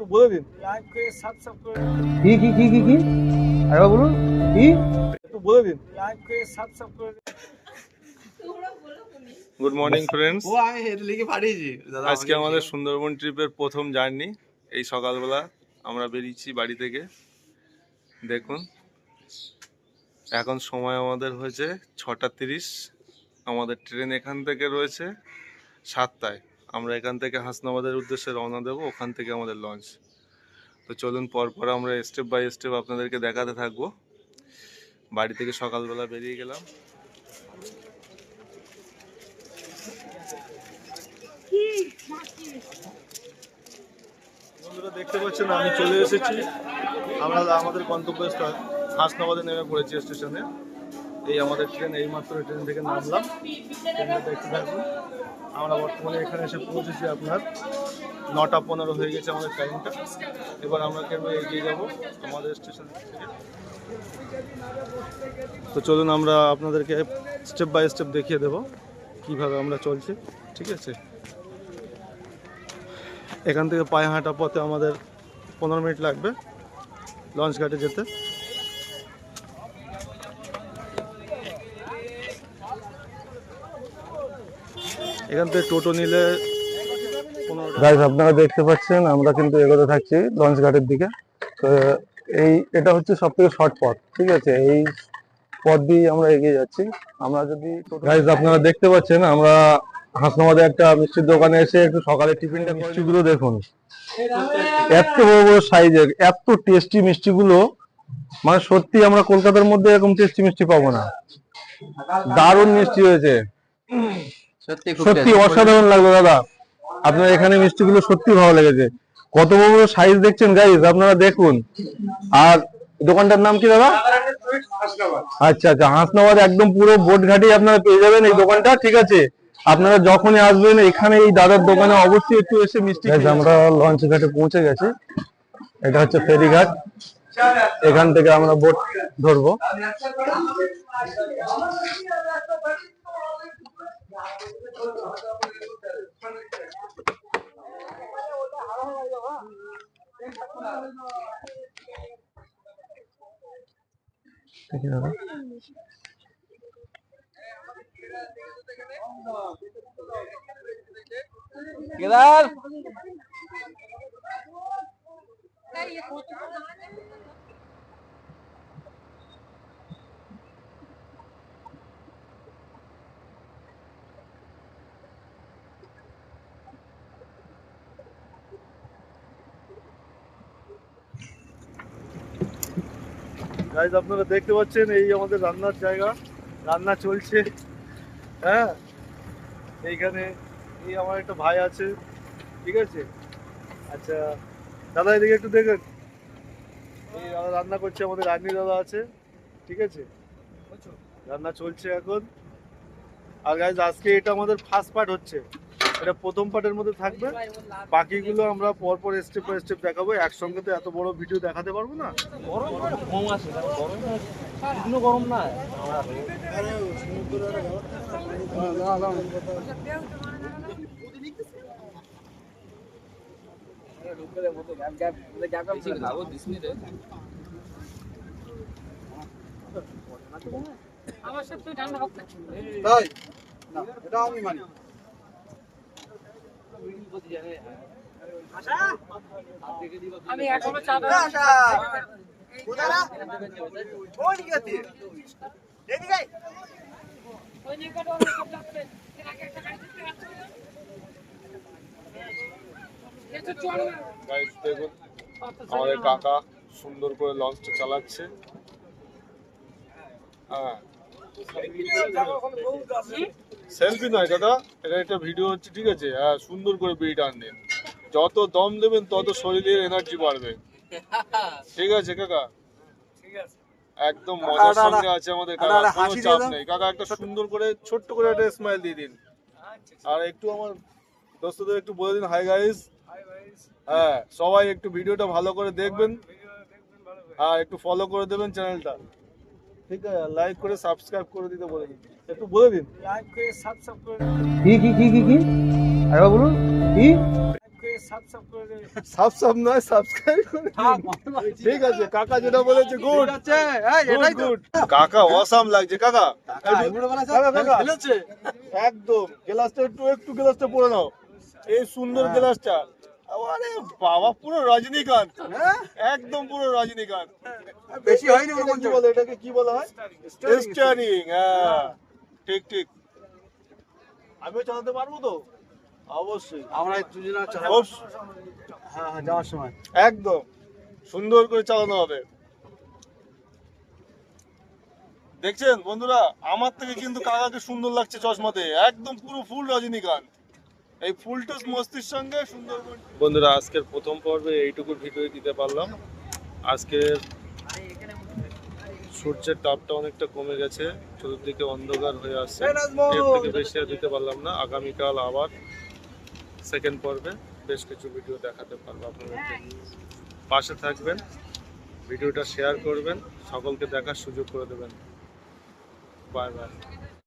একটু বলে দিন। লাইক করে সাবস্ক্রাইব করে দিন। কি আরেকবার বলুন। কি একটু বলে দিন। লাইক করে সাবস্ক্রাইব করে দিন। Good morning friends. ও আমি হেড লিখে পাঠিয়েছি দাদা। আজকে আমাদের সুন্দরবন ট্রিপের প্রথম জার্নি। এই সকালবেলা আমরা বেরিয়েছি বাড়ি থেকে। দেখুন এখন সময় আমাদের হয়েছে 6:30। আমাদের ট্রেন এখান থেকে রয়েছে 7টায়। আমরা এখান থেকে হাসনাবাদের উদ্দেশ্যে রওনা দেব, ওখান থেকে আমাদের লঞ্চ। তো চলুন পরপর আমরা স্টেপ বাই স্টেপ আপনাদেরকে দেখাতে থাকবো। বাড়ি থেকে সকালবেলা বেরিয়ে গেলাম। বন্ধুরা দেখতে পাচ্ছেন আমি চলে এসেছি। আমরা আমাদের গন্তব্যস্থল হাসনাবাদে নেমে পড়েছি স্টেশনে। এই আমাদের ট্রেন, এইমাত্র ট্রেন থেকে নামলাম। ট্রেনটা দেখতে থাকুন। আমরা বর্তমানে এখানে এসে পৌঁছেছি আপনার 9:15 হয়ে গেছে আমাদের টাইমটা। এবার আমরা কেন এগিয়ে যাব আমাদের স্টেশন থেকে। তো চলুন আমরা আপনাদেরকে স্টেপ বাই স্টেপ দেখিয়ে দেব কিভাবে আমরা চলছি। ঠিক আছে, এখান থেকে পায়ে হাঁটা পথে আমাদের 15 মিনিট লাগবে লঞ্চ ঘাটে যেতে। এখান থেকে টোটো নিলে গাইস আপনারা দেখতে পাচ্ছেন আমরা কিন্তু এগোতে থাকছি লঞ্চ ঘাটের দিকে। তো এটা হচ্ছে সবথেকে শর্ট পথ। ঠিক আছে, এই পথ দিয়ে আমরা এগিয়ে যাচ্ছি। আমরা যদি গাইস আপনারা দেখতে পাচ্ছেন আমরা হাসনাবাদে একটা মিষ্টির দোকানে এসে একটু সকালে টিফিনটা, মিষ্টিগুলো দেখুন এত বড় বড় সাইজের, এত টেস্টি মিষ্টিগুলো। মানে সত্যি আমরা কলকাতার মধ্যে এরকম টেস্টি মিষ্টি পাবো না। দারুণ মিষ্টি হয়েছে, সত্যি অসাধারণ লাগলো দাদা। আপনার এখানে মিষ্টিগুলো সত্যি ভালো লেগেছে। কত বড় বড় সাইজ দেখছেন গাইস, আপনারা দেখুন। আর দোকানটার নাম কি দাদা? আচ্ছা আচ্ছা, হাসনাবাদ একদম পুরো বোট ঘাটেই আপনারা পেয়ে যাবেন এই দোকানটা। ঠিক আছে, আপনারা যখনই আসবেন এখানে এই দাদার দোকানে অবশ্যই একটু এসে মিষ্টি। আমরা লঞ্চ ঘাটে পৌঁছে গেছি। এটা হচ্ছে ফেরিঘাট, এখান থেকে আমরা বোট ধরবো। কেদার গাইজ আপনারা দেখতে পাচ্ছেন এই আমাদের রান্নার জায়গা, রান্না চলছে। হ্যাঁ, এইখানে এই আমার একটা ভাই আছে। ঠিক আছে, আচ্ছা দাদা এদিকে একটু দেখেন। এই দাদা রান্না করছে, আমাদের রান্নি দাদা আছে। ঠিক আছে, রান্না চলছে এখন। আর গাইজ আজকে এটা আমাদের ফার্স্ট পার্ট হচ্ছে, এটা প্রথম পার্টের মধ্যে থাকবে। বাকিগুলো আমরা পরপর স্টেপ বাই স্টেপ দেখাবো। একসঙ্গে তো এত বড় ভিডিও দেখাতে পারবো না। কম আছে, গরম না। আমার সব তুই ঠান্ডা হোক না। তাই না, এটা আমি মানি। আমি এখনো চাঁদা ওই নিকট ওই সব লাগবে। এর আগে একটা গাড়ি দেখতে পাচ্ছি। এটা চল না। গাইস দেখুন আমাদের কাকা সুন্দর করে লঞ্চটা চালাচ্ছে। হ্যাঁ, সেলফি নয় দাদা, এটা একটা ভিডিও হচ্ছে। ঠিক আছে, হ্যাঁ সুন্দর করে বিড়ি টান দিন। যত দম দেবেন তত শরীরের এনার্জি বাড়বে। ঠিক আছে কাকা, একদম মজার সঙ্গে আছে আমাদের কাকা, কোনো চাপ নেই। কাকা একটা সুন্দর করে ছোট্ট করে একটা স্মাইল দিয়ে দিন। আর একটু আমার দোস্তদের একটু বলে দিন হাই গাইস। হ্যাঁ, সবাই একটু ভিডিওটা ভালো করে দেখবেন আর একটু ফলো করে দেবেন চ্যানেলটা। ঠিক আছে, লাইক করে সাবস্ক্রাইব করে দিতে বলে দিন। একটু বলে দিন লাইক করে সাবস্ক্রাইব করে দিন। কি আরেকবার বলুন। কি লাইক করে সাব নয়, সাবস্ক্রাইব করে দিন। ঠিক আছে, কাকা যেটা বলেছে গুড গুড। কাকা অসাম লাগছে কাকা। কাকা, একদম গ্লাসটা একটু গ্লাসটা পরে নাও, এই সুন্দর গ্লাসটা। আরে বাবা, পুরো রজনীকান্ত, একদম পুরো রজনীকান্ত। বেশি হয়নি কি বলে, এটাকে কি বলা হয়? স্টিয়ারিং। হ্যাঁ ঠিক ঠিক। আমিও চালাতে পারবো তো? অবশ্যই আমরা দুজনে হ্যাঁ যাওয়ার সময় একদম সুন্দর করে চালানো হবে। দেখছেন বন্ধুরা, আমার থেকে কিন্তু কাকাকে সুন্দর লাগছে চশমাতে, একদম পুরো ফুল রজনীকান্ত। এই ফুলটা মস্তির সঙ্গে সুন্দর করে। বন্ধুরা, আজকের প্রথম পর্বে এইটুকু ভিডিও দিতে পারলাম। আজকের সূর্যের তাপটা অনেকটা কমে গেছে, চতুর্দিকে অন্ধকার হয়ে আসছে, এর থেকে বেশি আর দিতে পারলাম না। আগামীকাল আবার সেকেন্ড পর্বে বেশ কিছু ভিডিও দেখাতে পারবো আপনাদেরকে। পাশে থাকবেন, ভিডিওটা শেয়ার করবেন, সকলকে দেখার সুযোগ করে দেবেন। Bye bye.